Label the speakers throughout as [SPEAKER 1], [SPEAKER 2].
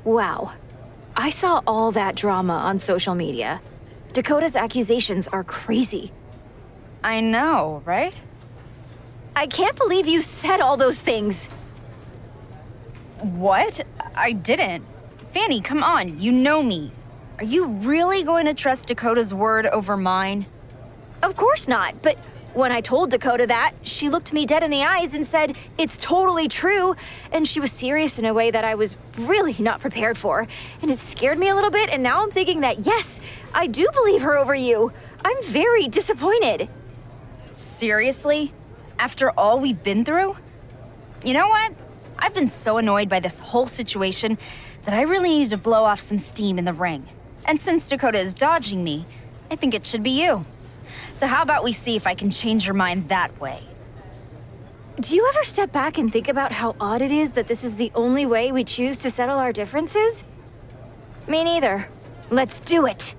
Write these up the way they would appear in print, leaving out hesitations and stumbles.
[SPEAKER 1] Wow. I saw all that drama on social media. Dakota's accusations are crazy.
[SPEAKER 2] I know, right?
[SPEAKER 1] I can't believe you said all those things.
[SPEAKER 2] What? I didn't. Fanny, come on, you know me. Are you really going to trust Dakota's word over mine?
[SPEAKER 1] Of course not, but when I told Dakota that, she looked me dead in the eyes and said, "It's totally true," and she was serious in a way that I was really not prepared for, and it scared me a little bit, and now I'm thinking that, yes, I do believe her over you. I'm very disappointed.
[SPEAKER 2] Seriously? After all we've been through? You know what? I've been so annoyed by this whole situation that I really need to blow off some steam in the ring. And since Dakota is dodging me, I think it should be you. So how about we see if I can change your mind that way?
[SPEAKER 1] Do you ever step back and think about how odd it is that this is the only way we choose to settle our differences? Me neither. Let's do it.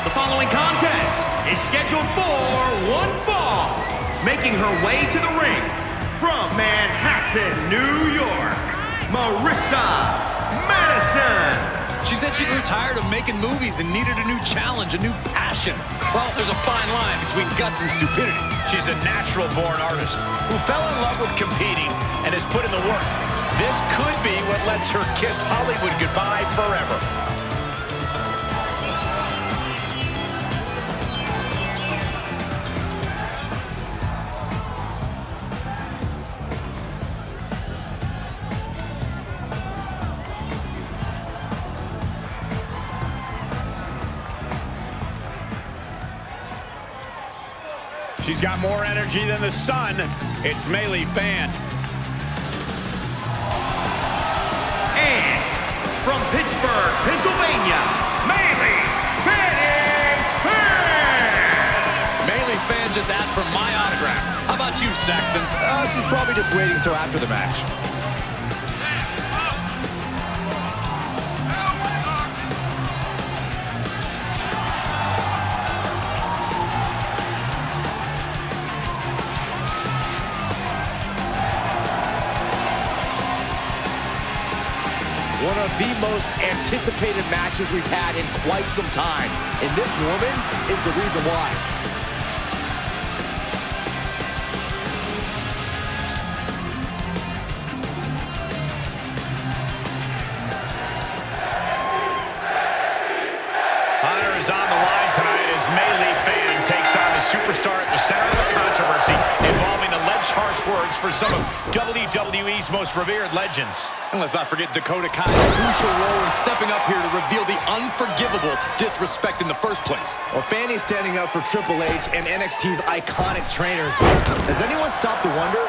[SPEAKER 3] The following contest is scheduled for one fall. Making her way to the ring from Manhattan, New York, Marissa Madison.
[SPEAKER 4] She said she grew tired of making movies and needed a new challenge, a new passion. Well, there's a fine line between guts and stupidity.
[SPEAKER 5] She's a natural-born artist who fell in love with competing and has put in the work. This could be what lets her kiss Hollywood goodbye forever. She's got more energy than the sun. It's Melee Fan.
[SPEAKER 3] And from Pittsburgh, Pennsylvania, Melee Fan.
[SPEAKER 4] Melee Fan just asked for my autograph. How about you, Saxton?
[SPEAKER 5] She's probably just waiting till after the match.
[SPEAKER 6] One of the most anticipated matches we've had in quite some time. And this woman is the reason why.
[SPEAKER 5] Honor is on the line tonight as Melee Fan takes on the superstar at the center of the controversy involving alleged harsh words for some of WWE's most revered legends.
[SPEAKER 4] And let's not forget Dakota Kai's crucial role in stepping up here to reveal the unforgivable disrespect in the first place.
[SPEAKER 6] Well, Fanny's standing up for Triple H and NXT's iconic trainers. Has anyone stopped to wonder,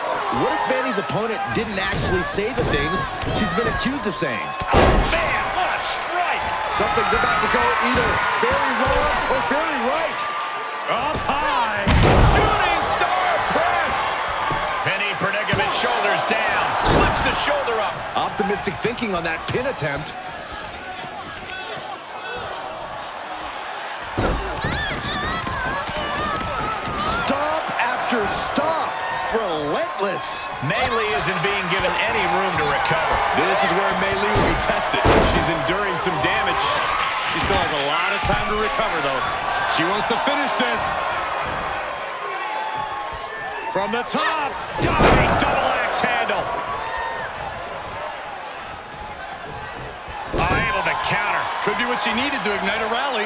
[SPEAKER 6] what if Fanny's opponent didn't actually say the things she's been accused of saying?
[SPEAKER 5] Man, what a strike!
[SPEAKER 6] Something's about to go either very wrong or very right.
[SPEAKER 5] Up high! Shooting star press! Penny predicament, shoulders down. Slips the shoulder up.
[SPEAKER 6] Optimistic thinking on that pin attempt. Stomp after stomp. Relentless.
[SPEAKER 5] Melee isn't being given any room to recover.
[SPEAKER 4] This is where Melee will be tested.
[SPEAKER 5] She's enduring some damage. She still has a lot of time to recover, though. She wants to finish this. From the top, diving double axe handle. Able to counter.
[SPEAKER 4] Could be what she needed to ignite a rally.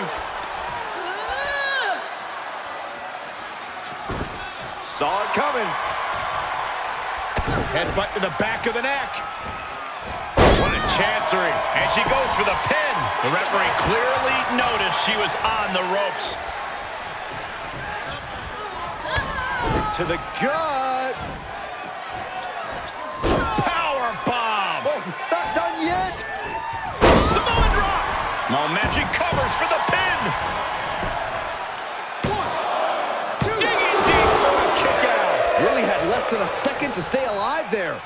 [SPEAKER 6] Saw it coming. Headbutt to the back of the neck.
[SPEAKER 5] What a chancery. And she goes for the pin. The referee clearly noticed she was on the ropes.
[SPEAKER 6] To the gut.
[SPEAKER 5] Power bomb.
[SPEAKER 6] Oh, not done yet.
[SPEAKER 5] Samoan drop. Momentum covers for the pin. Digging deep for a kick out.
[SPEAKER 6] Really had less than a second to stay alive there.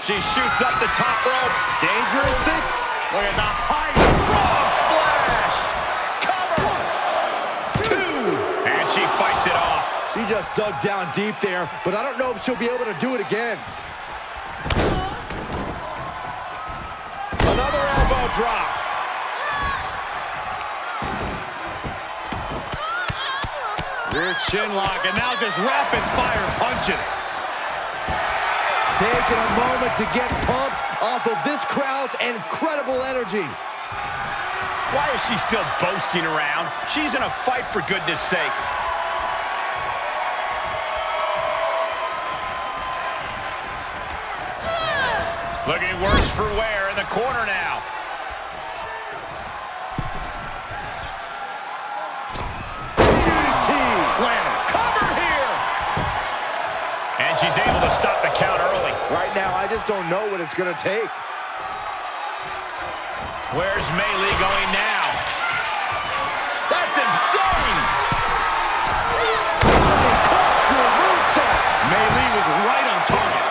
[SPEAKER 5] She shoots up the top rope.
[SPEAKER 6] Dangerous thing.
[SPEAKER 5] Look at the height. Frog splash. Cover. 2. And she fights it off.
[SPEAKER 6] She just dug down deep there, but I don't know if she'll be able to do it again.
[SPEAKER 5] Another elbow drop. Rear chin lock, and now just rapid fire punches.
[SPEAKER 6] Taking a moment to get pumped off of this crowd's incredible energy.
[SPEAKER 5] Why is she still boasting around? She's in a fight, for goodness sake. Looking worse for wear in the corner now.
[SPEAKER 6] DDT.
[SPEAKER 5] Planner, cover here. And she's able to stop the count early.
[SPEAKER 6] Right now, I just don't know what it's going to take.
[SPEAKER 5] Where's Mei Lee going now? That's insane!
[SPEAKER 4] Mei Lee was right on target.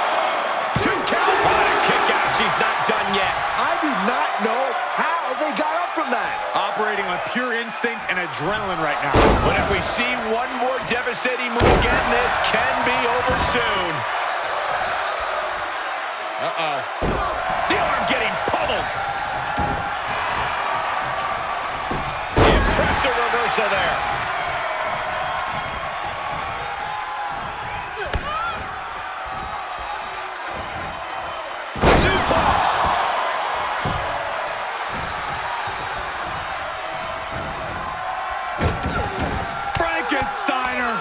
[SPEAKER 5] 2 count. What a kick out. She's not done yet.
[SPEAKER 6] I do not know how they got up from that.
[SPEAKER 4] Operating on pure instinct and adrenaline right now.
[SPEAKER 5] But if we see one more devastating move again, this can be over soon. Uh-oh. The arm getting pummeled. Impressive reversal there. Suplex.
[SPEAKER 4] Frankensteiner.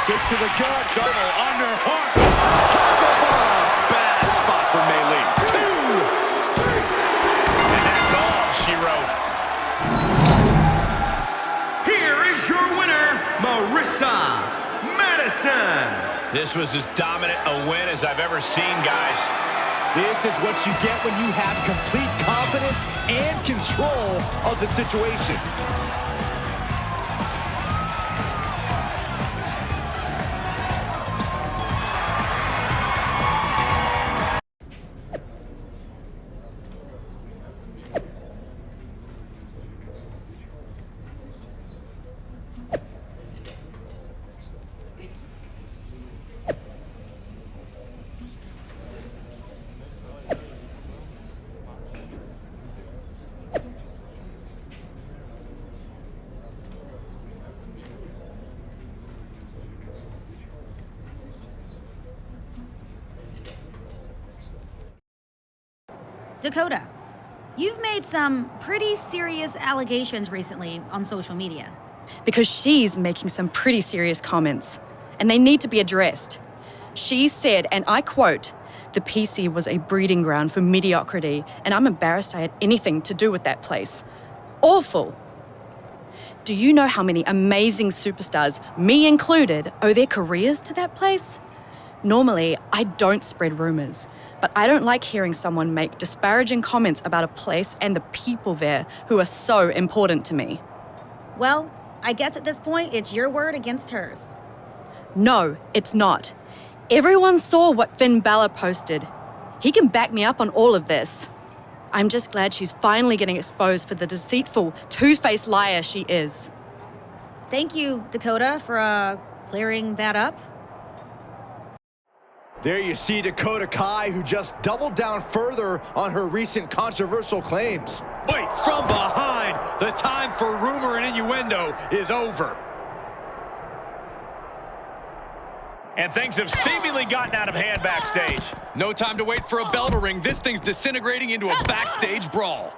[SPEAKER 6] Kick to the gut.
[SPEAKER 4] Double underhook. Tackle bomb. Bad spot for Mei Lee.
[SPEAKER 5] 2. And that's all she wrote.
[SPEAKER 3] Here is your winner, Marissa Madison.
[SPEAKER 5] This was as dominant a win as I've ever seen, guys.
[SPEAKER 6] This is what you get when you have complete confidence and control of the situation.
[SPEAKER 7] Dakota, you've made some pretty serious allegations recently on social media.
[SPEAKER 8] Because she's making some pretty serious comments, and they need to be addressed. She said, and I quote, "The PC was a breeding ground for mediocrity, and I'm embarrassed I had anything to do with that place." Awful. Do you know how many amazing superstars, me included, owe their careers to that place? Normally, I don't spread rumors, but I don't like hearing someone make disparaging comments about a place and the people there who are so important to me.
[SPEAKER 7] Well, I guess at this point, it's your word against hers.
[SPEAKER 8] No, it's not. Everyone saw what Finn Balor posted. He can back me up on all of this. I'm just glad she's finally getting exposed for the deceitful, two-faced liar she is.
[SPEAKER 7] Thank you, Dakota, for clearing that up.
[SPEAKER 6] There you see Dakota Kai, who just doubled down further on her recent controversial claims.
[SPEAKER 4] Wait, from behind. The time for rumor and innuendo is over.
[SPEAKER 5] And things have seemingly gotten out of hand backstage.
[SPEAKER 4] No time to wait for a bell to ring. This thing's disintegrating into a backstage brawl.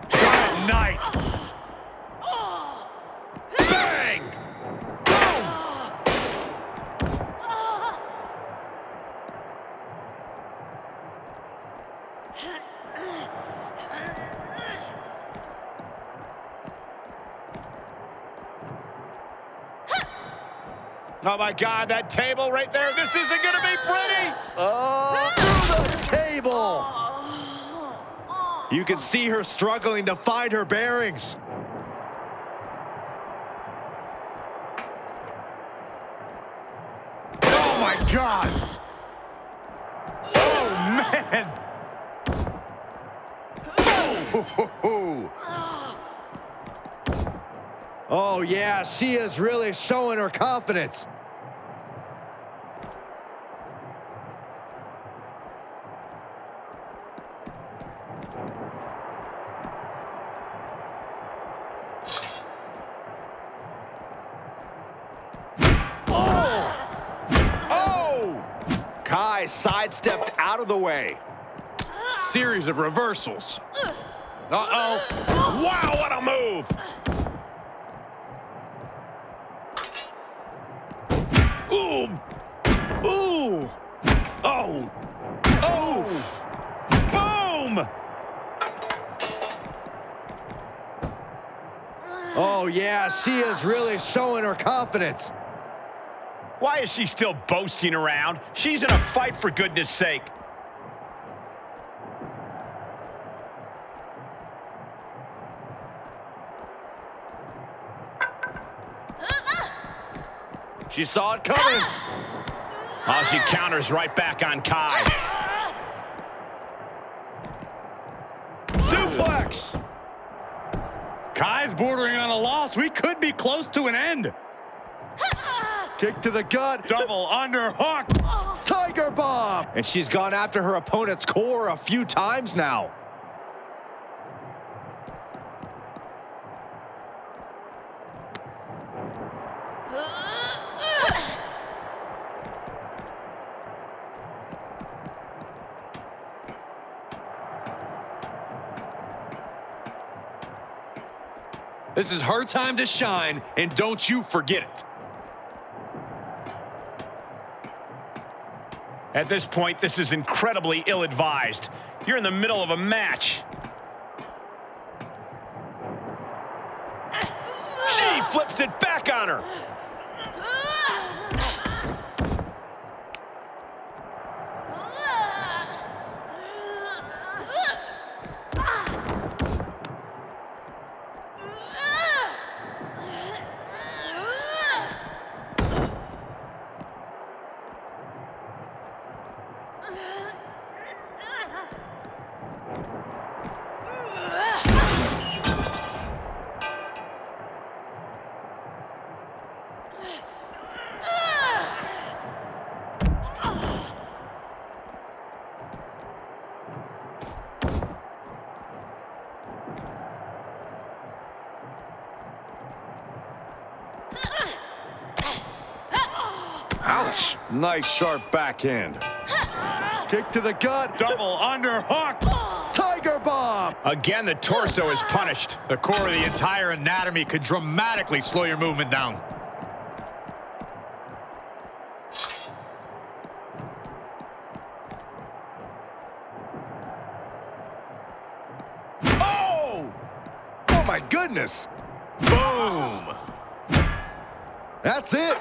[SPEAKER 5] Good night. Bang! Boom! Oh my God, that table right there. This isn't gonna be pretty.
[SPEAKER 6] Oh, through the table. You can see her struggling to find her bearings.
[SPEAKER 5] Oh my God. Oh man.
[SPEAKER 6] Oh, yeah, she is really showing her confidence. Kai sidestepped out of the way.
[SPEAKER 4] Series of reversals.
[SPEAKER 5] Uh-oh. Wow, what a move.
[SPEAKER 6] Ooh! Ooh!
[SPEAKER 5] Oh. Oh. Boom.
[SPEAKER 6] Oh, yeah, she is really showing her confidence.
[SPEAKER 5] Why is she still boasting around? She's in a fight, for goodness sake.
[SPEAKER 6] She saw it coming.
[SPEAKER 5] Oh, she counters right back on Kai.
[SPEAKER 6] Suplex.
[SPEAKER 4] Kai's bordering on a loss. We could be close to an end.
[SPEAKER 6] Kick to the gut.
[SPEAKER 4] Double underhook.
[SPEAKER 6] Tiger bomb. And she's gone after her opponent's core a few times now.
[SPEAKER 4] This is her time to shine, and don't you forget it.
[SPEAKER 5] At this point, this is incredibly ill-advised. You're in the middle of a match. She flips it back on her.
[SPEAKER 6] Ouch. Nice sharp backhand. Kick to the gut.
[SPEAKER 4] Double underhook.
[SPEAKER 6] Tiger bomb.
[SPEAKER 5] Again, the torso is punished.
[SPEAKER 9] The core of the entire anatomy could dramatically slow your movement down.
[SPEAKER 6] Oh! Oh, my goodness.
[SPEAKER 5] Boom!
[SPEAKER 6] That's it.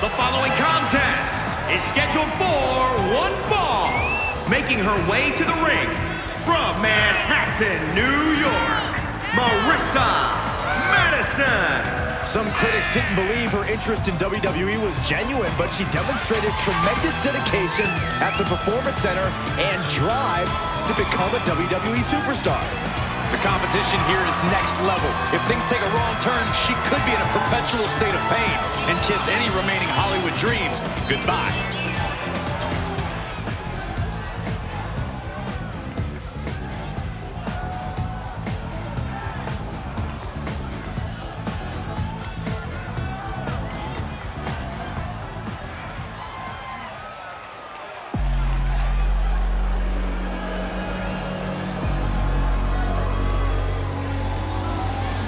[SPEAKER 3] The following contest is scheduled for one fall. Making her way to the ring from Manhattan, New York, Marissa Madison.
[SPEAKER 6] Some critics didn't believe her interest in WWE was genuine, but she demonstrated tremendous dedication at the Performance Center and drive to become a WWE superstar.
[SPEAKER 4] The competition here is next level. If things take a wrong turn, she could be in a perpetual state of pain and kiss any remaining Hollywood dreams goodbye.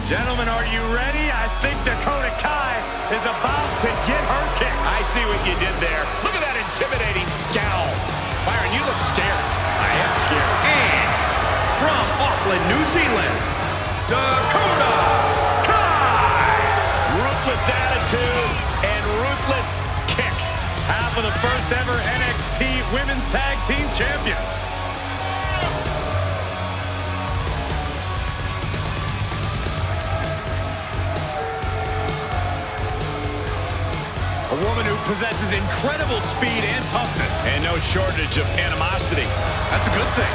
[SPEAKER 9] Gentlemen, are you ready? I think Dakota Kai is about to get her kick.
[SPEAKER 5] I see what you did there. Look at that intimidating scowl. Byron, you look scared.
[SPEAKER 3] I am scared. And from Auckland, New Zealand, Dakota Kai.
[SPEAKER 5] Ruthless attitude and ruthless kicks.
[SPEAKER 9] Half of the first ever NXT Women's Tag Team Champions.
[SPEAKER 4] A woman who possesses incredible speed and toughness.
[SPEAKER 5] And no shortage of animosity.
[SPEAKER 4] That's a good thing.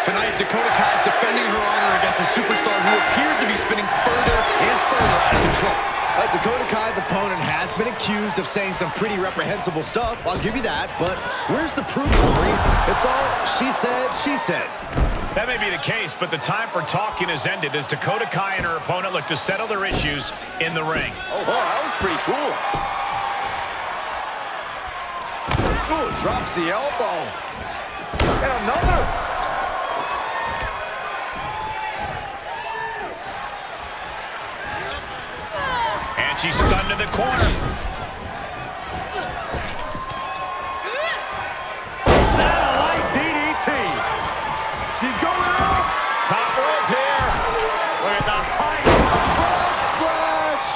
[SPEAKER 4] Tonight, Dakota Kai is defending her honor against a superstar who appears to be spinning further and further out of control.
[SPEAKER 6] Dakota Kai's opponent has been accused of saying some pretty reprehensible stuff. I'll give you that, but where's the proof, Corey? It's all she said, she said.
[SPEAKER 5] That may be the case, but the time for talking has ended as Dakota Kai and her opponent look to settle their issues in the ring.
[SPEAKER 6] Oh, that was pretty cool. Ooh, drops the elbow. And another.
[SPEAKER 5] And she's stunned in the corner.
[SPEAKER 9] Satellite DDT. She's going up.
[SPEAKER 5] Top rope here.
[SPEAKER 9] Look at the height.
[SPEAKER 6] Frog splash.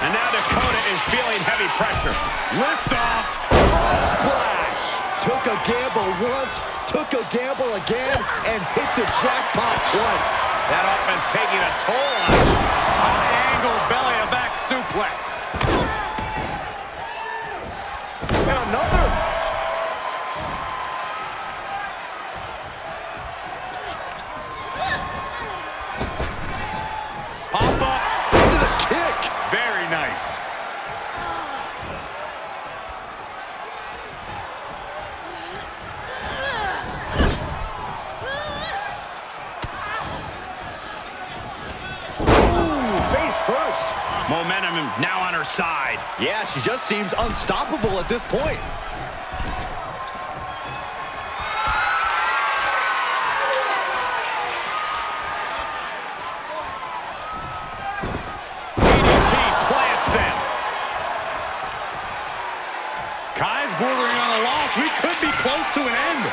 [SPEAKER 5] And now Dakota is feeling heavy pressure.
[SPEAKER 9] Lift off.
[SPEAKER 6] Frog splash. Took a gamble once, took a gamble again, and hit the jackpot twice.
[SPEAKER 5] That offense taking a toll on her.
[SPEAKER 9] High angle belly to back suplex.
[SPEAKER 6] And another.
[SPEAKER 9] Pop up.
[SPEAKER 6] Into the kick.
[SPEAKER 9] Very nice.
[SPEAKER 6] Ooh, face first.
[SPEAKER 5] Momentum now on her side.
[SPEAKER 6] Yeah, she just seems unstoppable at this point.
[SPEAKER 5] DDT plants them.
[SPEAKER 9] Kai's bordering on a loss. We could be close to an end.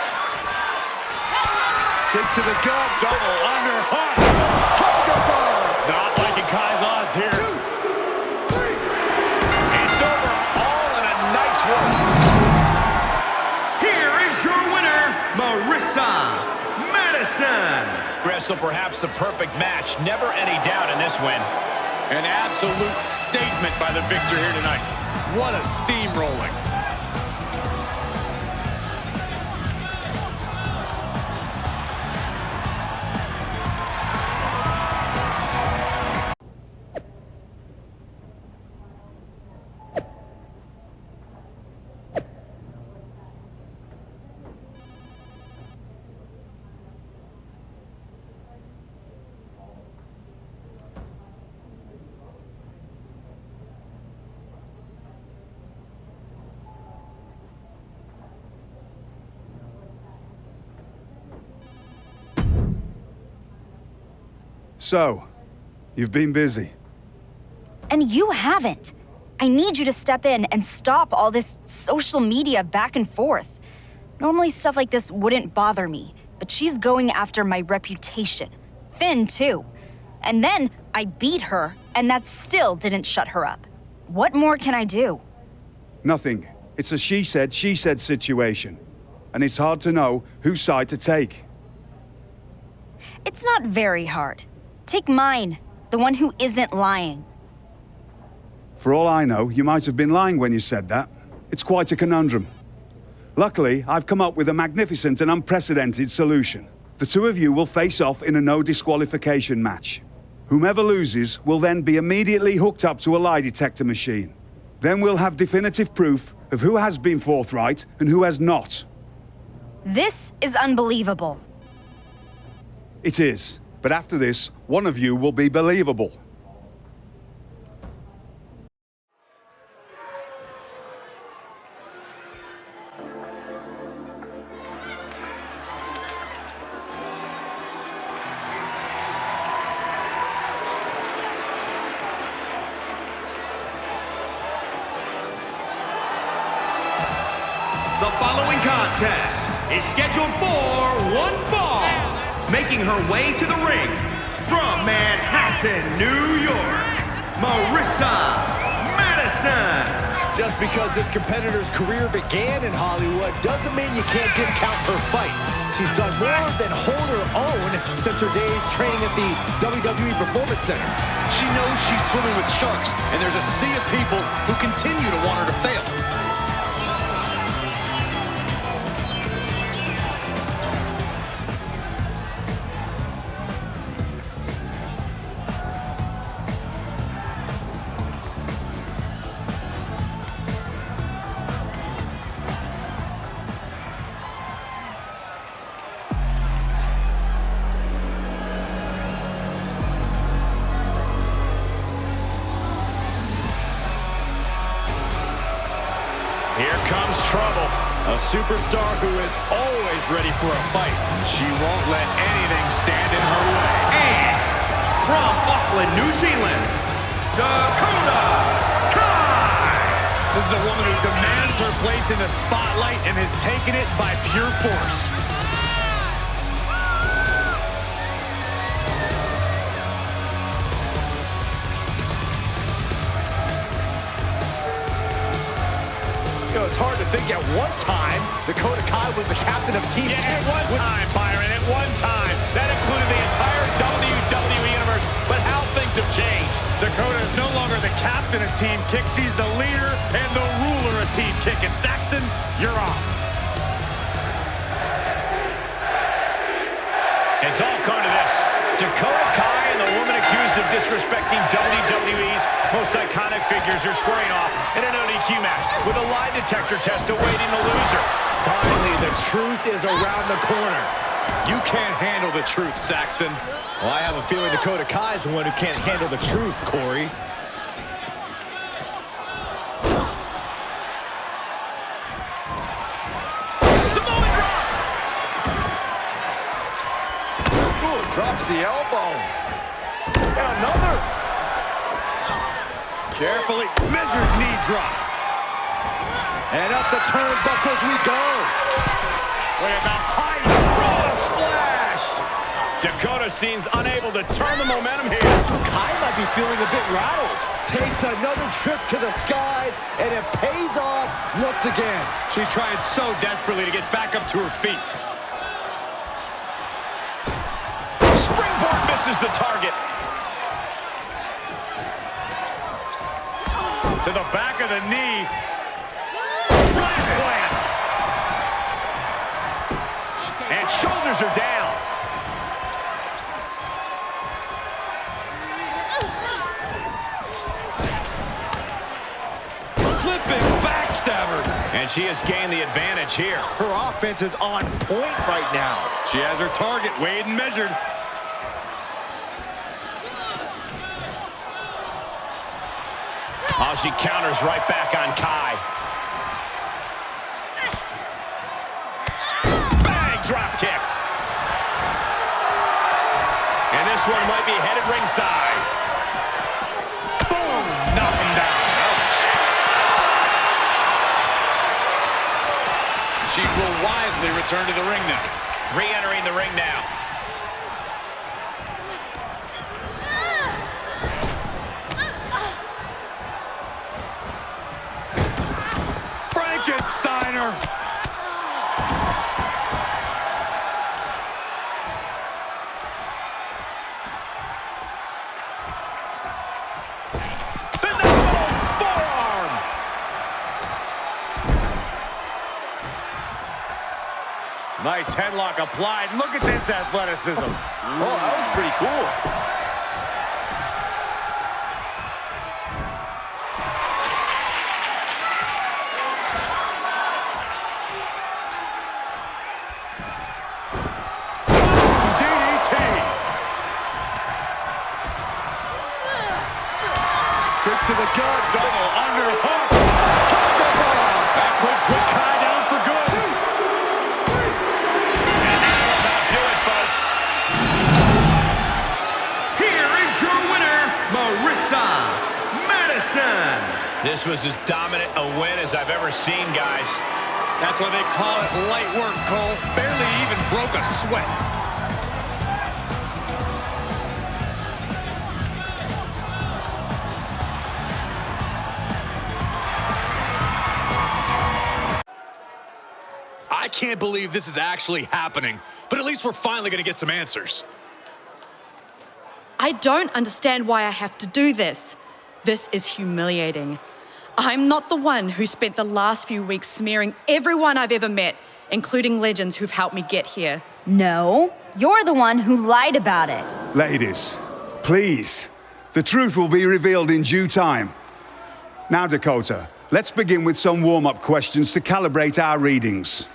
[SPEAKER 6] Kick to the gut.
[SPEAKER 9] Double underhook.
[SPEAKER 6] Tiger bomb.
[SPEAKER 9] Not liking Kai's odds here.
[SPEAKER 5] It's over all in a nice work.
[SPEAKER 3] Here is your winner, Marissa Madison.
[SPEAKER 5] Wrestle perhaps the perfect match. Never any doubt in this win.
[SPEAKER 4] An absolute statement by the victor here tonight. What a steamrolling.
[SPEAKER 10] So, you've been busy.
[SPEAKER 2] And you haven't. I need you to step in and stop all this social media back and forth. Normally stuff like this wouldn't bother me, but she's going after my reputation. Finn, too. And then I beat her, and that still didn't shut her up. What more can I do?
[SPEAKER 10] Nothing. It's a she said situation. And it's hard to know whose side to take.
[SPEAKER 2] It's not very hard. Take mine, the one who isn't lying.
[SPEAKER 10] For all I know, you might have been lying when you said that. It's quite a conundrum. Luckily, I've come up with a magnificent and unprecedented solution. The two of you will face off in a no disqualification match. Whomever loses will then be immediately hooked up to a lie detector machine. Then we'll have definitive proof of who has been forthright and who has not.
[SPEAKER 2] This is unbelievable.
[SPEAKER 10] It is. But after this, one of you will be believable.
[SPEAKER 3] The following contest is scheduled for one fall. Making her way to the ring from Manhattan, New York, Marissa Madison.
[SPEAKER 6] Just because this competitor's career began in Hollywood doesn't mean you can't discount her fight. She's done more than hold her own since her days training at the WWE Performance Center.
[SPEAKER 4] She knows she's swimming with sharks, and there's a sea of people who continue to want her to fail.
[SPEAKER 5] Here comes trouble. A superstar who is always ready for a fight. She won't let anything stand in her way.
[SPEAKER 3] And from Auckland, New Zealand, Dakota Kai.
[SPEAKER 5] This is a woman who demands her place in the spotlight and has taken it by pure force.
[SPEAKER 6] It's hard to think at one time Dakota Kai was the captain of Team
[SPEAKER 5] Yeah, at one time, Byron, at one time. That included the entire WWE Universe, but how things have changed. Dakota is no longer the captain of Team Kick. She's the leader and the ruler of Team Kick. And Saxton, you're off. It's all come to this. Dakota Kai and the woman accused of disrespecting WWE's most iconic figures are squaring off in an ODQ match with a lie detector test awaiting the loser.
[SPEAKER 6] Finally, the truth is around the corner.
[SPEAKER 4] You can't handle the truth, Saxton.
[SPEAKER 6] Well, I have a feeling Dakota Kai is the one who can't handle the truth, Corey.
[SPEAKER 4] Samoan drop!
[SPEAKER 6] Ooh, drops the elbow. And another.
[SPEAKER 4] Carefully measured knee drop.
[SPEAKER 6] And up the turnbuckles we go.
[SPEAKER 5] Look at the height. Frog splash. Dakota seems unable to turn the momentum here.
[SPEAKER 6] Kai might be feeling a bit rattled. Takes another trip to the skies, and it pays off once again.
[SPEAKER 5] She's trying so desperately to get back up to her feet. Springboard misses the target. To the back of the knee. Flash plant. And shoulders are down.
[SPEAKER 4] Flipping backstabber.
[SPEAKER 5] And she has gained the advantage here.
[SPEAKER 6] Her offense is on point right now.
[SPEAKER 5] She has her target weighed and measured. Oh, she counters right back on Kai. Bang, drop kick. And this one might be headed ringside. Boom, knock him down. Ouch.
[SPEAKER 4] She will wisely return to the ring now.
[SPEAKER 5] Re-entering the ring now. Frankensteiner! Nice headlock applied. Look at this athleticism.
[SPEAKER 6] Oh, that was pretty cool.
[SPEAKER 5] DDT.
[SPEAKER 6] Kick to the gut.
[SPEAKER 5] Double underhook. That could put Kai down for good. And that'll about do it, folks.
[SPEAKER 3] Here is your winner, Marissa Madison.
[SPEAKER 5] This was as dominant a win as I've ever seen, guys.
[SPEAKER 4] That's why they call it light work, Cole. Barely even broke a sweat. I can't believe this is actually happening, but at least we're finally going to get some answers.
[SPEAKER 8] I don't understand why I have to do this. This is humiliating. I'm not the one who spent the last few weeks smearing everyone I've ever met, including legends who've helped me get here.
[SPEAKER 2] No, you're the one who lied about it.
[SPEAKER 10] Ladies, please. The truth will be revealed in due time. Now, Dakota, let's begin with some warm-up questions to calibrate our readings.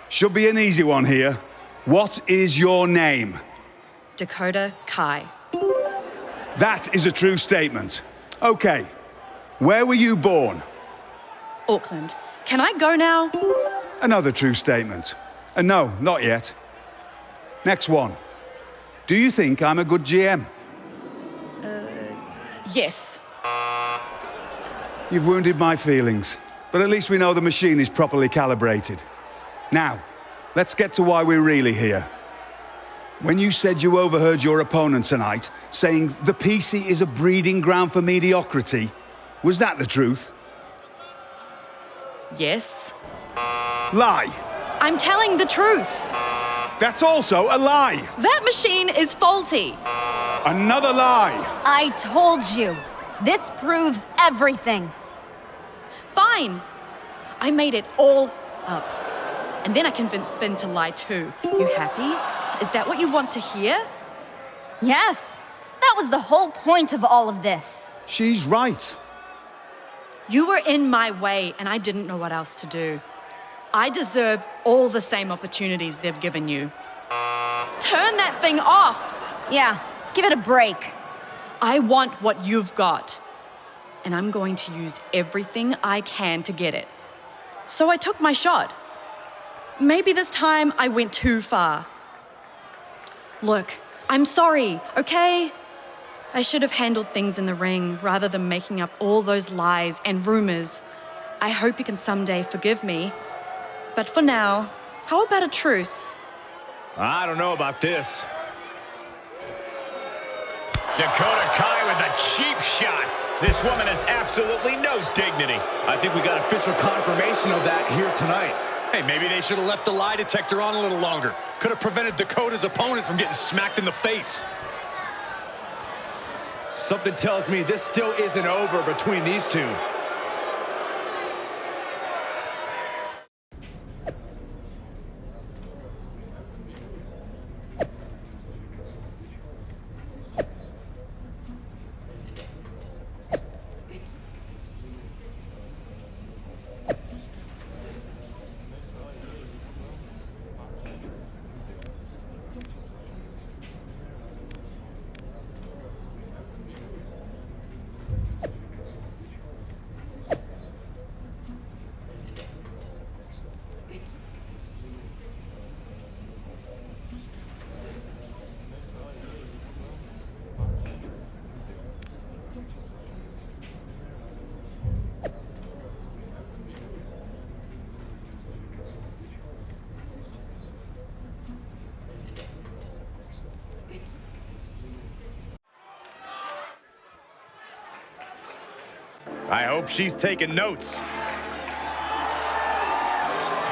[SPEAKER 10] Should be an easy one here. What is your name?
[SPEAKER 8] Dakota Kai.
[SPEAKER 10] That is a true statement. Okay. Where were you born?
[SPEAKER 8] Auckland. Can I go now?
[SPEAKER 10] Another true statement. And no, not yet. Next one. Do you think I'm a good GM?
[SPEAKER 8] Yes.
[SPEAKER 10] You've wounded my feelings, but at least we know the machine is properly calibrated. Now, let's get to why we're really here. When you said you overheard your opponent tonight saying the PC is a breeding ground for mediocrity, was that the truth?
[SPEAKER 8] Yes.
[SPEAKER 10] Lie.
[SPEAKER 8] I'm telling the truth.
[SPEAKER 10] That's also a lie.
[SPEAKER 8] That machine is faulty.
[SPEAKER 10] Another lie.
[SPEAKER 2] I told you. This proves everything.
[SPEAKER 8] Fine. I made it all up. And then I convinced Finn to lie too. You happy? Is that what you want to hear?
[SPEAKER 2] Yes, that was the whole point of all of this.
[SPEAKER 10] She's right.
[SPEAKER 8] You were in my way and I didn't know what else to do. I deserve all the same opportunities they've given you. Turn that thing off!
[SPEAKER 2] Yeah, give it a break.
[SPEAKER 8] I want what you've got. And I'm going to use everything I can to get it. So I took my shot. Maybe this time I went too far. Look, I'm sorry, okay? I should have handled things in the ring rather than making up all those lies and rumors. I hope you can someday forgive me. But for now, how about a truce?
[SPEAKER 5] I don't know about this. Dakota Kai with a cheap shot. This woman has absolutely no dignity.
[SPEAKER 6] I think we got official confirmation of that here tonight.
[SPEAKER 4] Hey, maybe they should have left the lie detector on a little longer. Could have prevented Dakota's opponent from getting smacked in the face.
[SPEAKER 6] Something tells me this still isn't over between these two.
[SPEAKER 5] I hope she's taking notes.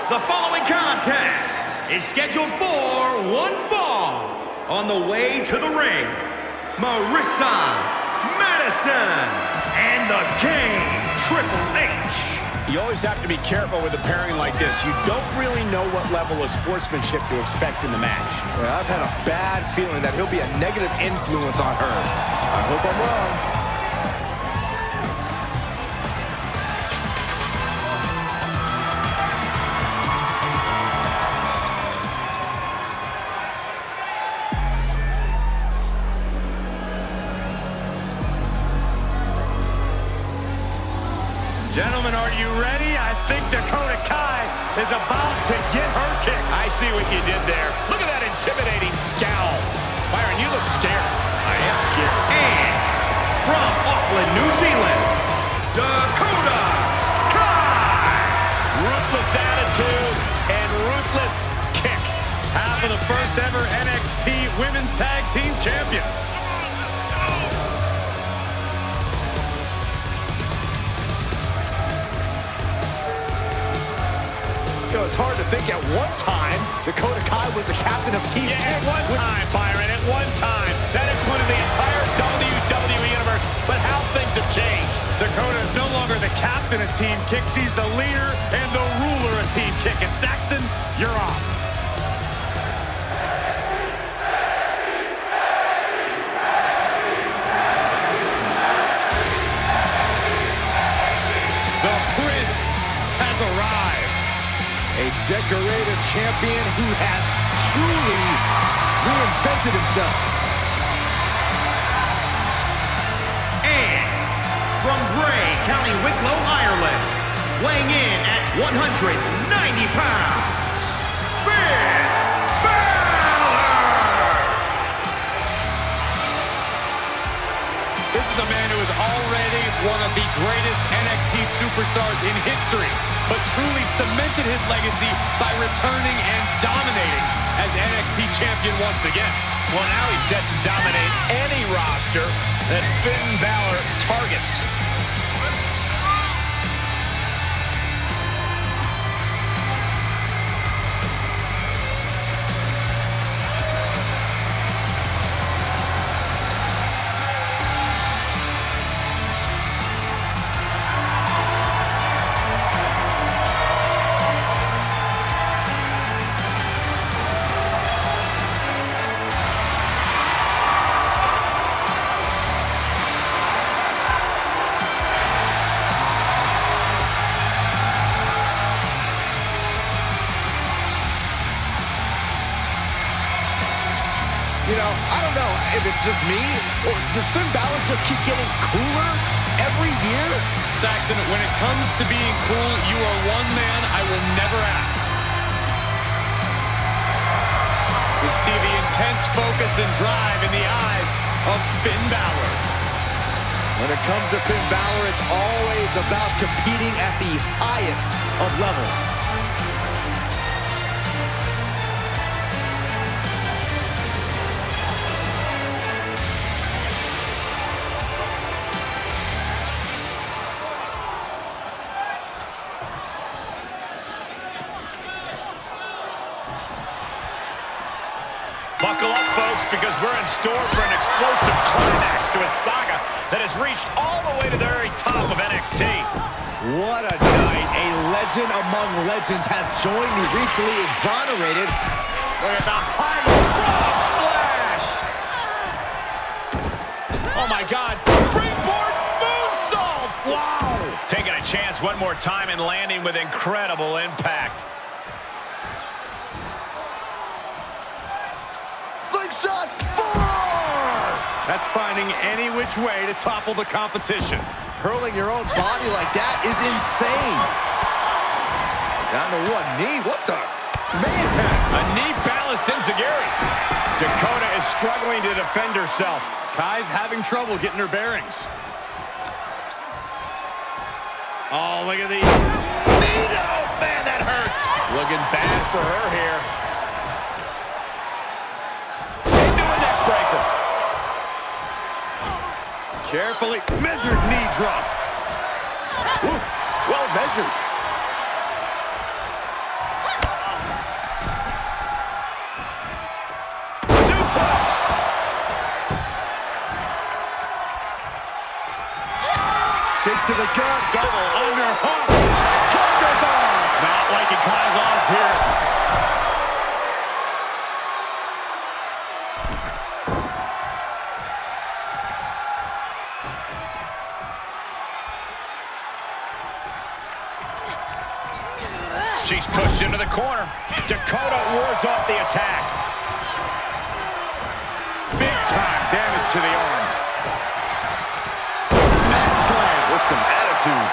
[SPEAKER 3] The following contest is scheduled for one fall. On the way to the ring, Marissa Madison and the Game Triple H.
[SPEAKER 6] You always have to be careful with a pairing like this. You don't really know what level of sportsmanship to expect in the match. Well, I've had a bad feeling that he'll be a negative influence on her. I hope I'm wrong.
[SPEAKER 9] Gentlemen, are you ready? I think Dakota Kai is about to get her kick.
[SPEAKER 5] I see what you did there. Look at that intimidating scowl. Byron, you look scared. I am scared.
[SPEAKER 3] And from Auckland, New Zealand, Dakota Kai.
[SPEAKER 5] Ruthless attitude and ruthless kicks.
[SPEAKER 9] Half of the first ever NXT Women's Tag Team Champions.
[SPEAKER 6] You know, it's hard to think at one time Dakota Kai was the captain of Team
[SPEAKER 5] Yeah, at one time, Byron, at one time. That included the entire WWE Universe. But how things have changed.
[SPEAKER 9] Dakota is no longer the captain of Team Kick. She's the leader and the ruler of Team Kick. And Saxton, you're off.
[SPEAKER 4] The Prince has arrived.
[SPEAKER 6] A decorated champion who has truly reinvented himself.
[SPEAKER 3] And from Bray, County Wicklow, Ireland, weighing in at 190 pounds, Finn Balor!
[SPEAKER 4] This is a man who is already one of the greatest NXT superstars in history, but truly cemented his legacy by returning and dominating as NXT champion once again.
[SPEAKER 5] Well, now he's set to dominate any roster that Finn Balor targets.
[SPEAKER 6] You know, I don't know if it's just me, or does Finn Balor just keep getting cooler every year?
[SPEAKER 4] Saxton, when it comes to being cool, you are one man I will never ask. You see the intense focus and drive in the eyes of Finn Balor.
[SPEAKER 6] When it comes to Finn Balor, it's always about competing at the highest of levels.
[SPEAKER 5] Buckle up, folks, because we're in store for an explosive climax to a saga that has reached all the way to the very top of NXT.
[SPEAKER 6] What a night. A legend among legends has joined the recently exonerated.
[SPEAKER 5] Look at the high frog splash. Oh, my God. Springboard moonsault. Wow. Taking a chance one more time and landing with incredible impact.
[SPEAKER 6] Slingshot 4!
[SPEAKER 9] That's finding any which way to topple the competition.
[SPEAKER 6] Hurling your own body like that is insane. Down to one knee. What the? Man!
[SPEAKER 5] A knee balanced enziguri. Dakota is struggling to defend herself.
[SPEAKER 9] Kai's having trouble getting her bearings.
[SPEAKER 5] Oh, look at the... Oh, man, that hurts. Looking bad for her here. Into a neck breaker.
[SPEAKER 9] Carefully measured knee drop.
[SPEAKER 6] Ooh, well measured.
[SPEAKER 5] Suplex.
[SPEAKER 6] Kick to the gut.
[SPEAKER 5] Double underhook. Tiger bomb. Not liking Kyle's odds here. She's pushed into the corner. Dakota wards off the attack. Big time damage to the arm. Mad slam with some attitude.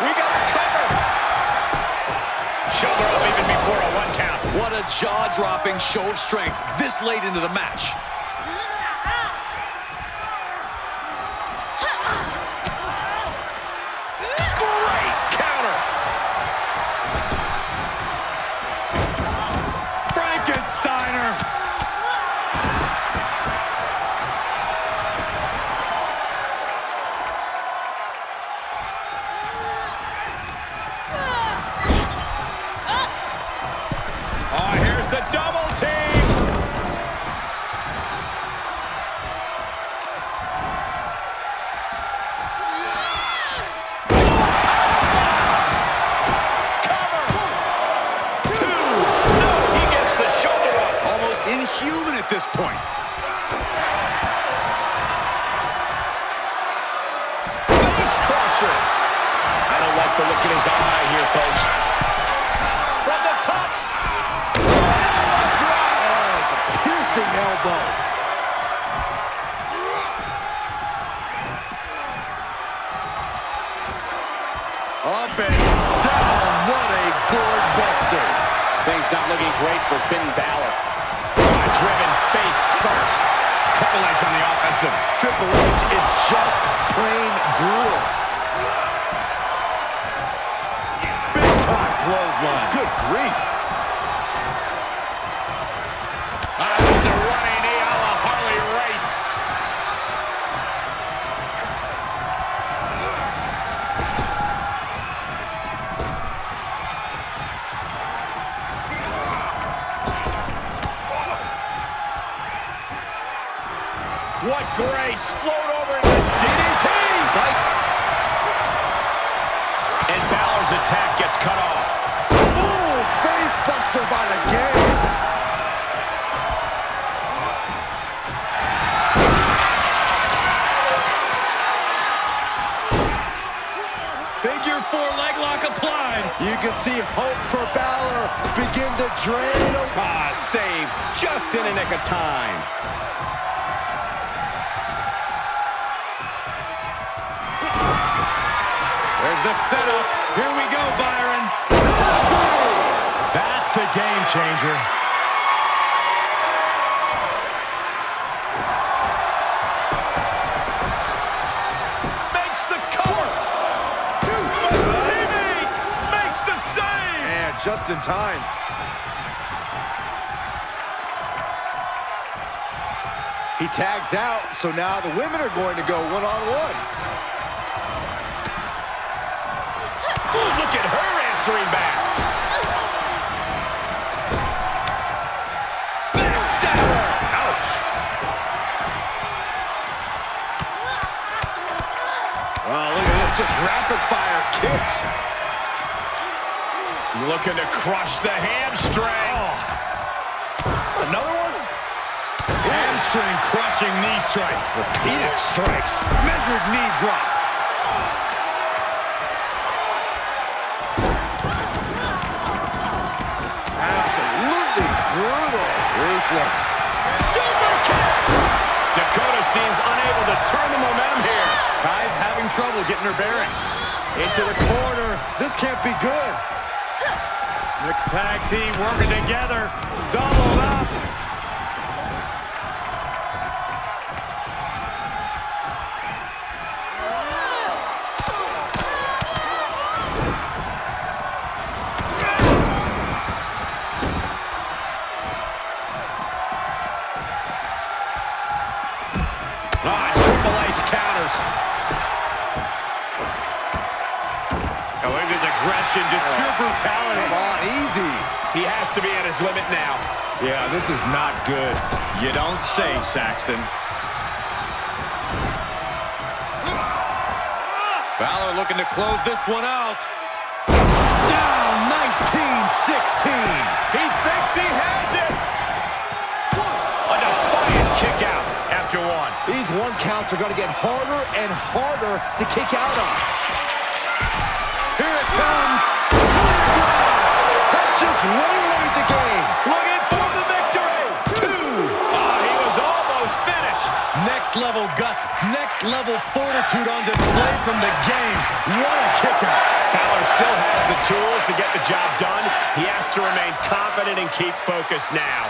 [SPEAKER 5] We got a cover. Shoulder up even before a 1 count.
[SPEAKER 11] What a jaw-dropping show of strength this late into the match.
[SPEAKER 5] Great counter. Frankensteiner. Oh, here's the double team.
[SPEAKER 11] Inhuman at this point.
[SPEAKER 5] Face crusher. I don't like the look in his eye here, folks. From the top. Drop.
[SPEAKER 6] Oh, it's a piercing elbow.
[SPEAKER 5] Up and down. What a gourd buster. Things not looking great for Finn Balor. Driven face first. Triple H on the offensive.
[SPEAKER 6] Triple H is just plain brutal.
[SPEAKER 5] Big time clothesline.
[SPEAKER 6] Good grief.
[SPEAKER 5] There's a running knee a la Harley Race. What grace! Float over into DDT! Fight. And Balor's attack gets cut off.
[SPEAKER 6] Ooh, face buster by the game.
[SPEAKER 11] Figure 4 leg lock applied.
[SPEAKER 6] You can see hope for Balor begin to drain.
[SPEAKER 5] Save just in a nick of time. There's the setup. Here we go, Byron. That's the game changer. Makes the cover. Teammate makes the save.
[SPEAKER 6] And just in time. He tags out, so now the women are going to go one-on-one.
[SPEAKER 5] Look at her answering back. Backstabber. Ouch. Oh, look at this. Just rapid-fire kicks. Looking to crush the hamstring. Oh. Another one? Hamstring crushing knee strikes. Repeated strikes. Measured knee drop.
[SPEAKER 6] Absolutely brutal. Ruthless.
[SPEAKER 5] Super kick! Dakota seems unable to turn the momentum here.
[SPEAKER 11] Kai's having trouble getting her bearings.
[SPEAKER 6] Into the corner. This can't be good.
[SPEAKER 5] Mixed tag team working together. Doubled up. Triple H counters. brutality.
[SPEAKER 6] Come on, easy.
[SPEAKER 5] He has to be at his limit now. Yeah, this is not good.
[SPEAKER 4] You don't say, Saxton. Balor looking to close this one out.
[SPEAKER 6] Down 19-16.
[SPEAKER 5] He thinks he has it. A defiant kick out after one.
[SPEAKER 6] These one counts are going to get harder and harder to kick out on. Here it comes. That just waylaid the game.
[SPEAKER 5] Looking for the victory. 2. He was almost finished.
[SPEAKER 4] Next level guts, next level fortitude on display from the game. What a kick out.
[SPEAKER 5] Balor still has the tools to get the job done. He has to remain confident and keep focused now.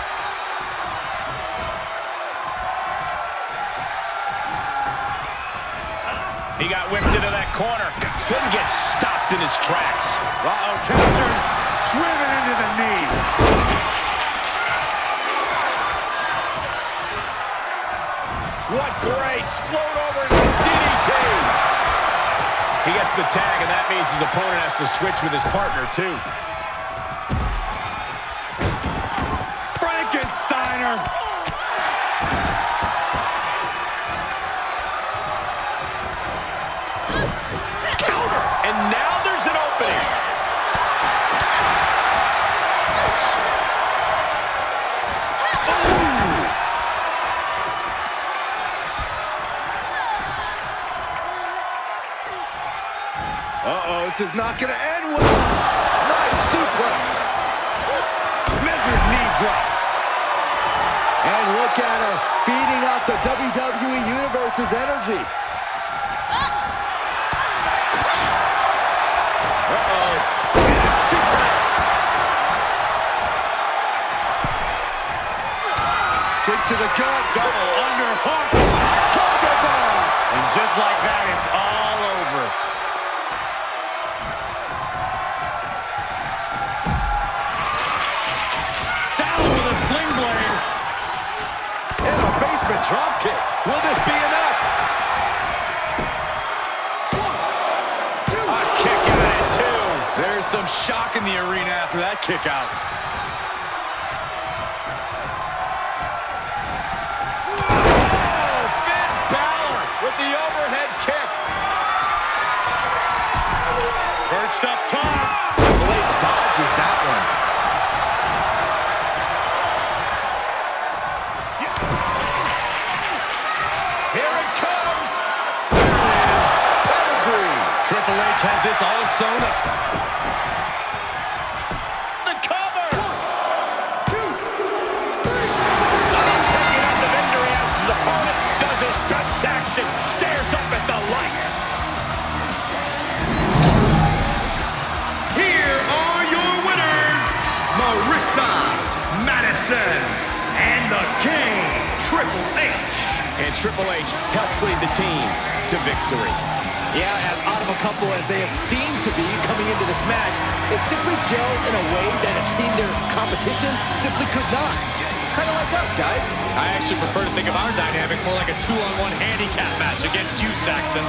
[SPEAKER 5] He got whipped into that corner. Finn gets stopped in his tracks.
[SPEAKER 9] Uh-oh, captured. Driven into the knee.
[SPEAKER 5] What grace. Float over to the DDT. He gets the tag, and that means his opponent has to switch with his partner, too.
[SPEAKER 9] Frankensteiner.
[SPEAKER 5] And now there's an opening.
[SPEAKER 6] Uh-oh, this is not going to end well. Nice suplex.
[SPEAKER 9] Measured knee drop.
[SPEAKER 6] And look at her, feeding out the WWE Universe's energy.
[SPEAKER 9] Kick to the gut, double underhook. Tiger bomb.
[SPEAKER 5] And just like that, it's all over.
[SPEAKER 9] Down with a sling blade.
[SPEAKER 6] And a basement drop kick. Will this be enough?
[SPEAKER 5] A kick out at 2.
[SPEAKER 4] There's some shock in the arena after that kick out.
[SPEAKER 5] With the overhead kick.
[SPEAKER 9] Perched up top.
[SPEAKER 6] Blades dodges that one.
[SPEAKER 5] Here it comes.
[SPEAKER 6] There it is. Pedigree.
[SPEAKER 4] Triple H has this all sewn up.
[SPEAKER 5] The cover. 1, 2, 3. Sony picking up the victory as his opponent does his best. Saxton stares up at the lights. Here are your winners, Marissa Madison and the King, Triple H. And Triple H helps lead the team to victory.
[SPEAKER 6] Yeah, as odd of a couple as they have seemed to be coming into this match, it simply gelled in a way that it seemed their competition simply could not. Kind of like us, guys.
[SPEAKER 4] I actually prefer to think of our dynamic more like a 2-on-1 handicap match against you, Saxton.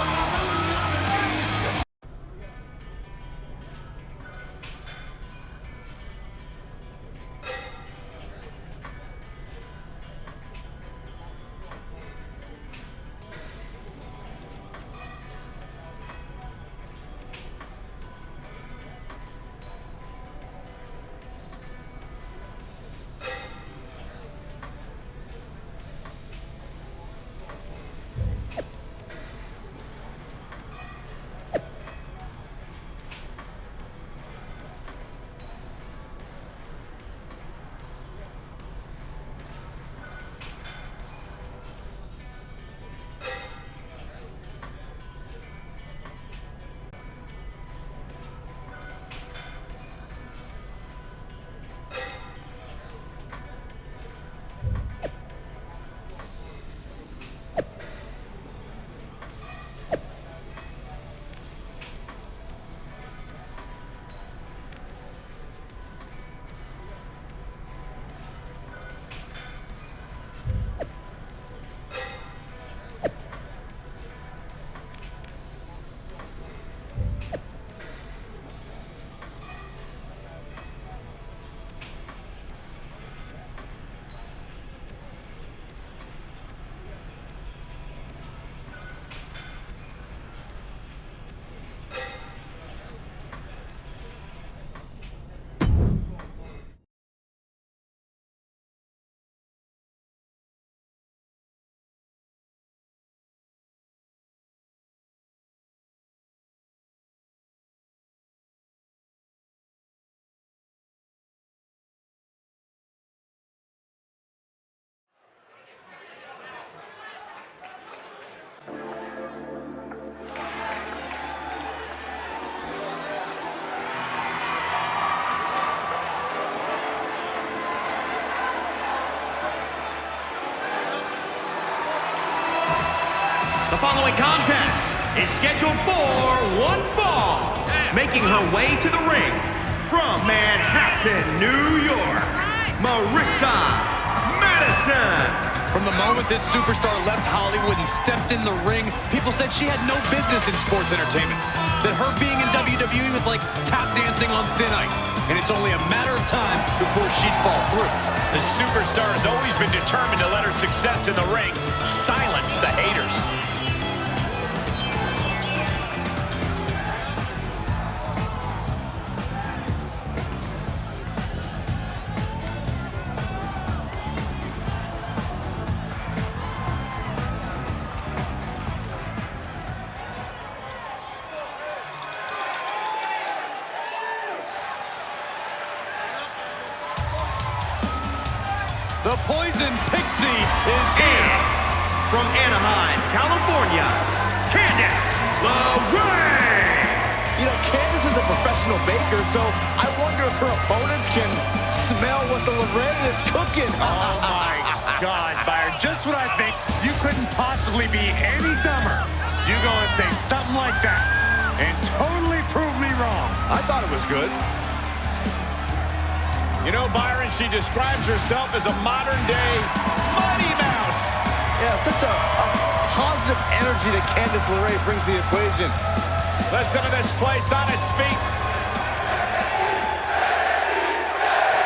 [SPEAKER 3] The following contest is scheduled for one fall. Making her way to the ring from Manhattan, New York, Marissa Madison.
[SPEAKER 11] From the moment this superstar left Hollywood and stepped in the ring, people said she had no business in sports entertainment. That her being in WWE was like tap dancing on thin ice. And it's only a matter of time before she'd fall through.
[SPEAKER 5] The superstar has always been determined to let her success in the ring silence the haters.
[SPEAKER 11] The Poison Pixie is here.
[SPEAKER 3] And from Anaheim, California, Candice LeRae.
[SPEAKER 6] You know, Candice is a professional baker, so I wonder if her opponents can smell what the LeRae is cooking.
[SPEAKER 5] Oh, my God, Byron. Just what I think. You couldn't possibly be any dumber. You go and say something like that and totally prove me wrong.
[SPEAKER 6] I thought it was good.
[SPEAKER 5] You know, Byron, she describes herself as a modern-day Mighty Mouse.
[SPEAKER 6] Yeah, such a positive energy that Candice LeRae brings to the equation.
[SPEAKER 5] Let's enter this place on its feet.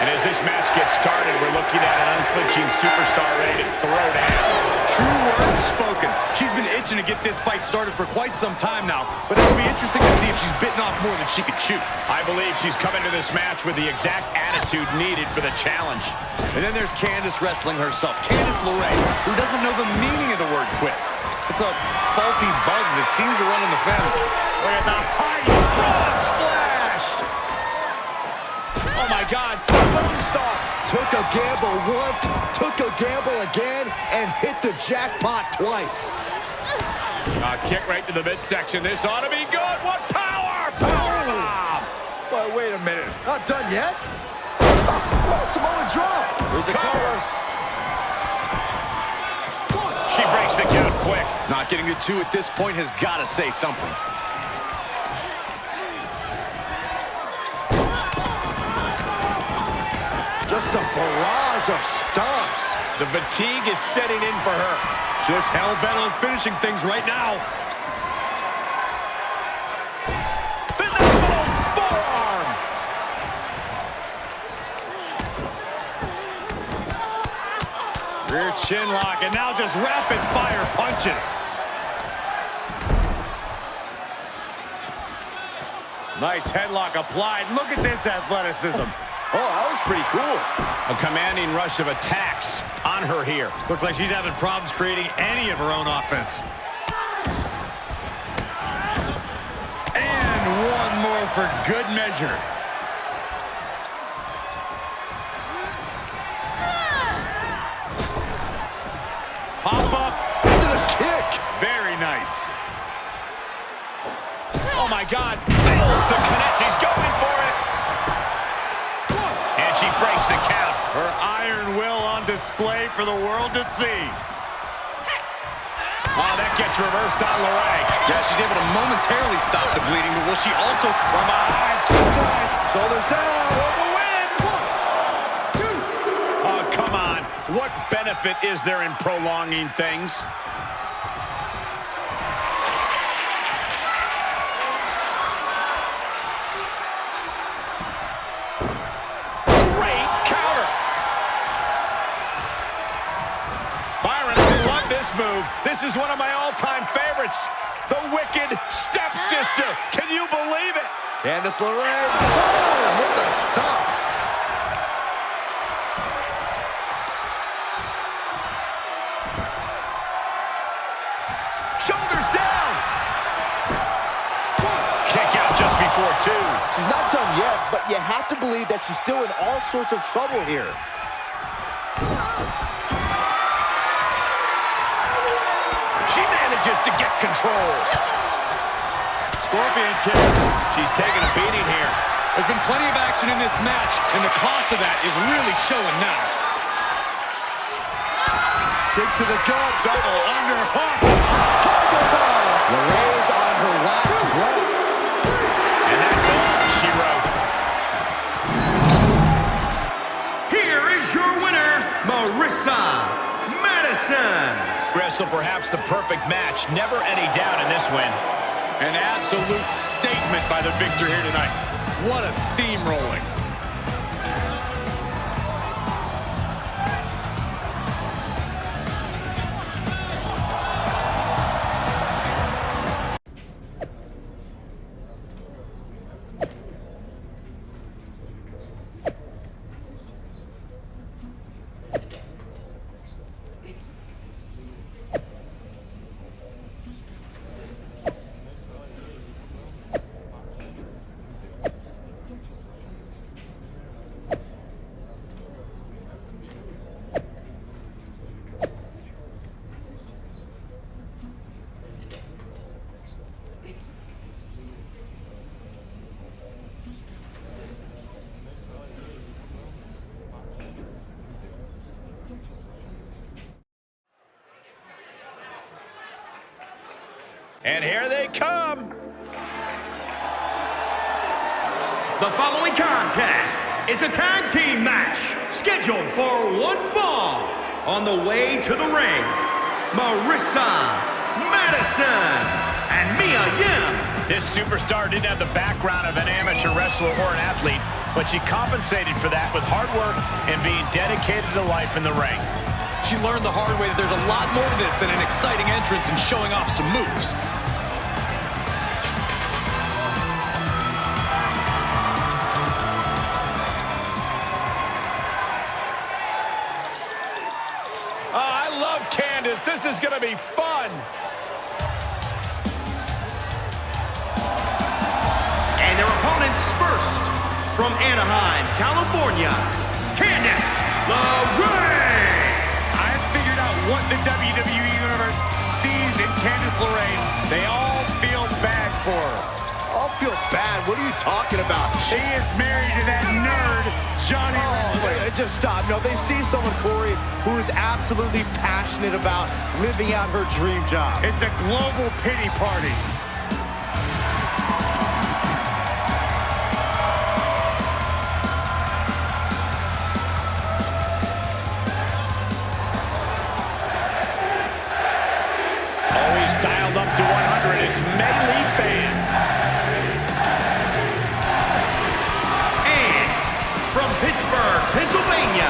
[SPEAKER 5] And as this match gets started, we're looking at an unflinching superstar ready to throw down.
[SPEAKER 11] True words spoken. She's been itching to get this fight started for quite some time now, but it'll be interesting to see if she's bitten off more than she could chew.
[SPEAKER 5] I believe she's coming to this match with the exact attitude needed for the challenge.
[SPEAKER 11] And then there's Candice wrestling herself. Candice LeRae, who doesn't know the meaning of the word quit. It's a faulty bug that seems to run in the family.
[SPEAKER 5] Look at the high frog splash! Oh my God, moonsault!
[SPEAKER 6] Took a gamble once, took a gamble again, and hit the jackpot twice.
[SPEAKER 5] A kick right to the midsection. This ought to be good. What power! Power bomb!
[SPEAKER 6] But wait a minute, not done yet? Oh, Samoan drop. Here's a cover.
[SPEAKER 5] She breaks the count quick.
[SPEAKER 11] Not getting to 2 at this point has got to say something.
[SPEAKER 6] Just a barrage of stomps.
[SPEAKER 5] The fatigue is setting in for her.
[SPEAKER 11] She looks hell-bent on finishing things right now.
[SPEAKER 5] Phenomenal forearm! Rear chin lock, and now just rapid-fire punches. Nice headlock applied. Look at this athleticism.
[SPEAKER 6] Oh, that was pretty cool.
[SPEAKER 5] A commanding rush of attacks on her here. Looks like she's having problems creating any of her own offense.
[SPEAKER 11] And one more for good measure.
[SPEAKER 5] Pop up
[SPEAKER 6] Into the kick.
[SPEAKER 5] Very nice. Oh my God, fails to connect. She's going for it. And she breaks the count. Her iron will on display for the world to see. Oh, that gets reversed on LeRae.
[SPEAKER 11] Yeah, she's able to momentarily stop the bleeding, but will she also...
[SPEAKER 5] From behind,
[SPEAKER 6] Shoulders down.
[SPEAKER 5] for the win. 1, 2. Oh, come on. What benefit is there in prolonging things? Great counter. Byron, I love this move. This is one of my all-time favorites. The Wicked Stepsister. Can you believe it?
[SPEAKER 6] Candice LeRae. Oh, with the stomp.
[SPEAKER 5] Shoulders down. Kick out just before 2.
[SPEAKER 6] She's not done yet, but you have to believe that she's still in all sorts of trouble here.
[SPEAKER 5] She manages to get control. Scorpion kick. She's taking a beating here.
[SPEAKER 11] There's been plenty of action in this match, and the cost of that is really showing now.
[SPEAKER 5] Kick to the gut, double underhook. Tiger bomb.
[SPEAKER 6] LeRae's on her last breath.
[SPEAKER 5] And that's all she wrote.
[SPEAKER 3] Here is your winner, Marissa Madison.
[SPEAKER 5] Wrestle perhaps the perfect match. Never any doubt in this win.
[SPEAKER 4] An absolute statement by the victor here tonight. What a steamrolling.
[SPEAKER 5] And here they come.
[SPEAKER 3] The following contest is a tag team match scheduled for one fall. On the way to the ring, Marissa Madison and Mia Yim.
[SPEAKER 5] This superstar didn't have the background of an amateur wrestler or an athlete, but she compensated for that with hard work and being dedicated to life in the ring.
[SPEAKER 4] She learned the hard way that there's a lot more to this than an exciting entrance and showing off some moves.
[SPEAKER 5] I love Candace. This is going to be fun.
[SPEAKER 3] And their opponents first, from Anaheim, California, Candace LeRae.
[SPEAKER 5] I've figured out what the WWE Universe sees in Candice LeRae. They all feel bad for her.
[SPEAKER 6] I'll feel bad. What are you talking about?
[SPEAKER 5] She is married to that nerd, Johnny Wrestling.
[SPEAKER 6] Just stop. No, they see someone, Corey, who is absolutely passionate about living out her dream job.
[SPEAKER 5] It's a global pity party. Always dialed up to 100. It's Medley Fan.
[SPEAKER 3] And from Pittsburgh, Pennsylvania,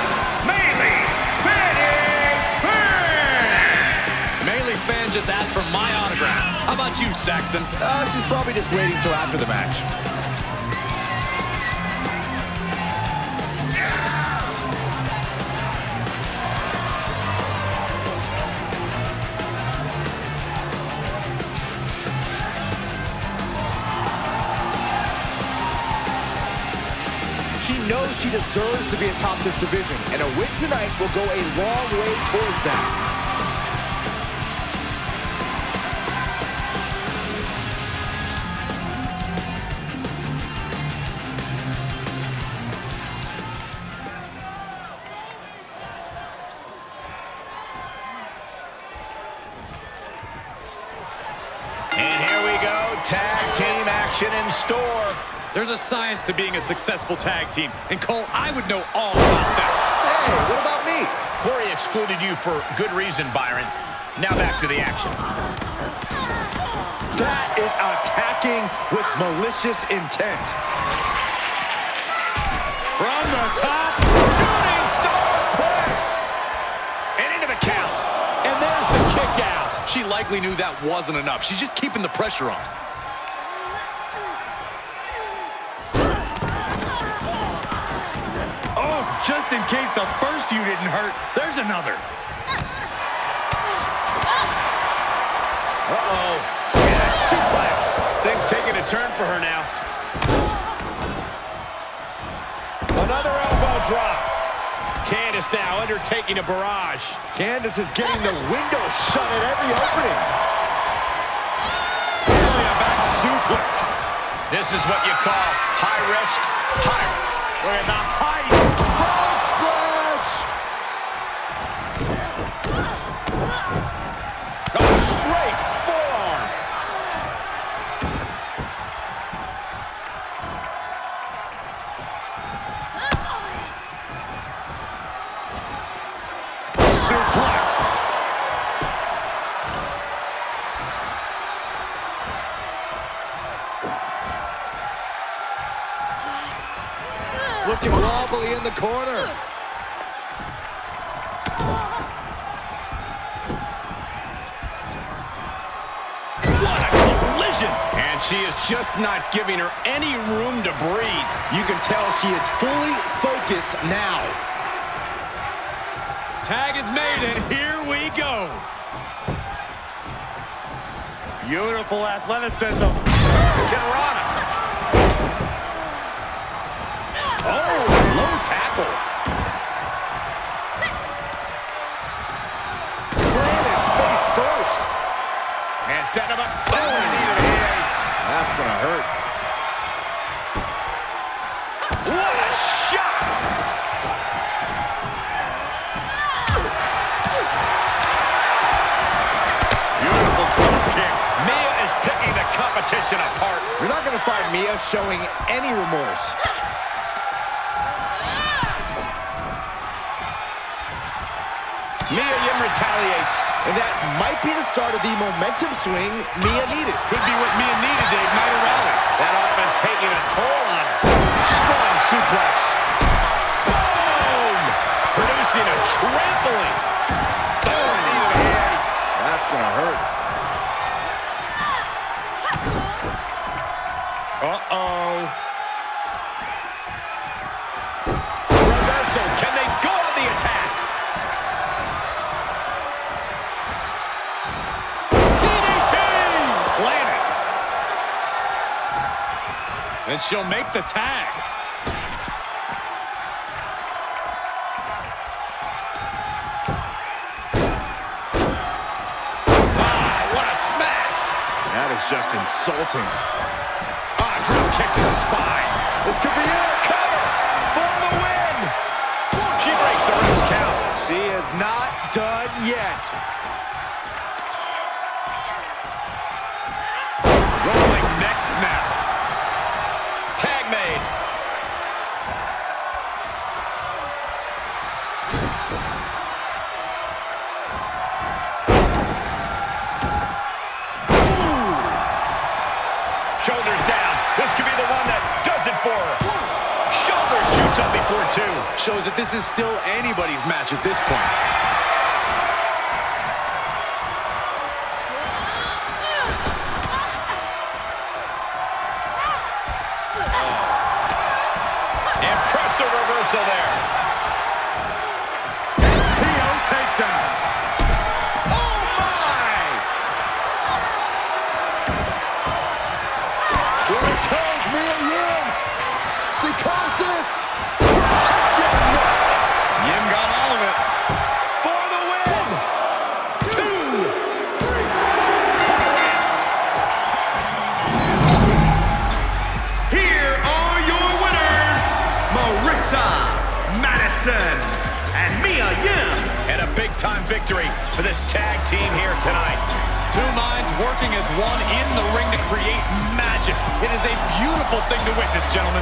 [SPEAKER 3] Melee
[SPEAKER 4] Fan just asked for my autograph. How about you, Saxton?
[SPEAKER 6] She's probably just waiting till after the match. She knows she deserves to be atop this division, and a win tonight will go a long way towards that.
[SPEAKER 5] And here we go, tag team action in store.
[SPEAKER 4] There's a science to being a successful tag team, and Cole, I would know all about that.
[SPEAKER 6] Hey, what about me?
[SPEAKER 5] Corey excluded you for good reason, Byron. Now back to the action.
[SPEAKER 6] That is attacking with malicious intent.
[SPEAKER 5] From the top, shooting star press. And into the count.
[SPEAKER 4] And there's the kick out. She likely knew that wasn't enough. She's just keeping the pressure on.
[SPEAKER 5] Oh, just in case the first few didn't hurt, there's another. Uh-oh. And a suplex. Things taking a turn for her now. Another elbow drop. Candace now undertaking a barrage.
[SPEAKER 6] Candace is getting the window shut at every opening.
[SPEAKER 4] Really a back suplex.
[SPEAKER 5] This is what you call high risk, high. Look at the height.
[SPEAKER 6] Frog splash! carefully in the corner.
[SPEAKER 5] What a collision! And she is just not giving her any room to breathe.
[SPEAKER 6] You can tell she is fully focused now.
[SPEAKER 4] Tag is made, and here we go.
[SPEAKER 5] Beautiful athleticism. Get her on it. Oh, low tackle.
[SPEAKER 6] Planted face first.
[SPEAKER 5] And set him up. Oh, he needed an ace.
[SPEAKER 6] That's going to hurt.
[SPEAKER 5] What a shot! Beautiful drop kick. Mia is picking the competition apart.
[SPEAKER 6] You're not going to find Mia showing any remorse.
[SPEAKER 5] Mia Yim retaliates.
[SPEAKER 6] And that might be the start of the momentum swing Mia needed.
[SPEAKER 5] Could be what Mia needed, Dave. Might have rallied. That offense taking a toll on her. Strong suplex. Boom! Producing a trampling. Oh, needed an ace.
[SPEAKER 6] That's going to hurt.
[SPEAKER 5] Uh-oh. Reversal. Can they go on the attack? DDT!
[SPEAKER 4] Planet. And she'll make the tag.
[SPEAKER 5] Ah, what a smash!
[SPEAKER 6] That is just insulting.
[SPEAKER 5] Drop kick to the spine.
[SPEAKER 6] This could be it.
[SPEAKER 5] Cover for the win. She breaks the ref's count.
[SPEAKER 6] She is not done yet.
[SPEAKER 5] Rolling neck snap. Tag made. Shoulders down. This could be the one that does it for her. Shoulder shoots up before two.
[SPEAKER 4] Shows that this is still anybody's match at this point.
[SPEAKER 5] Impressive reversal there.
[SPEAKER 6] STO takedown.
[SPEAKER 5] Oh, my!
[SPEAKER 6] Here it comes, Mia Yim. She calls this.
[SPEAKER 4] Yim got all of it.
[SPEAKER 5] For the win! 2, 3. Here are your winners, Marissa Madison and Mia Yim. And a big-time victory for this tag team here tonight.
[SPEAKER 4] Two minds working as one in the ring to create magic. It is a beautiful thing to witness, gentlemen.